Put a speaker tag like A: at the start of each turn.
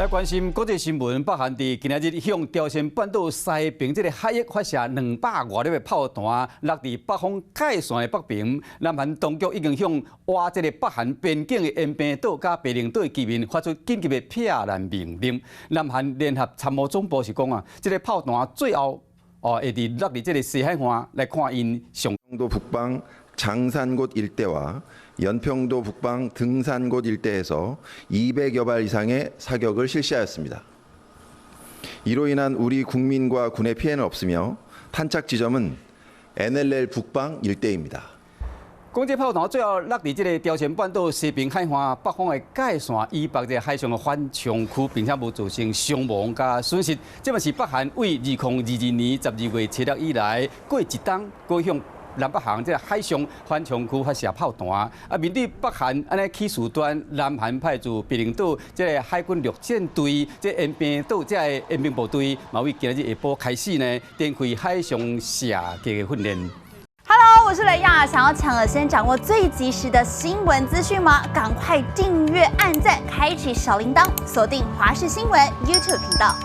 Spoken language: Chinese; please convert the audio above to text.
A: 来关心国际新闻，北韩伫今仔日向朝鲜半岛西边这个海域发射200多粒的炮弹，落伫北方界线的北边。南韩当局已经向挖这个北韩边境的延坪岛甲白翎岛居民发出紧急的避难命令。南韩联合参谋总部是讲啊，这个炮弹最后会伫落伫这个西海岸来看因上。
B: 도 북방 장산곶 일대와 연평도 북방 등산곶 일대에서 200여 발 이상의 사격을 실시하였습니다. 이로 인한 우리 국민과 군의 피해는 없으며 탄착 지점은 NLL 북방 일대입니다.
A: 讲这炮弹最后落伫这个朝鲜半岛西边海岸北方的界线以北这海上的缓冲区，并且无造成伤亡甲损失。这嘛是北韩为2022年12月7日以来过一冬过向 南北韩这海上缓冲区发射炮弹，面对北韩安尼起事端，南韩派驻白翎岛这个海军陆战队、这延坪岛这个延兵部队，嘛为今日下晡开始呢，展开海上射击的训练。
C: Hello， 我是雷亚，想要抢先掌握最及时的新闻资讯吗？赶快订阅、按赞、开启小铃铛，锁定华视新闻 YouTube 频道。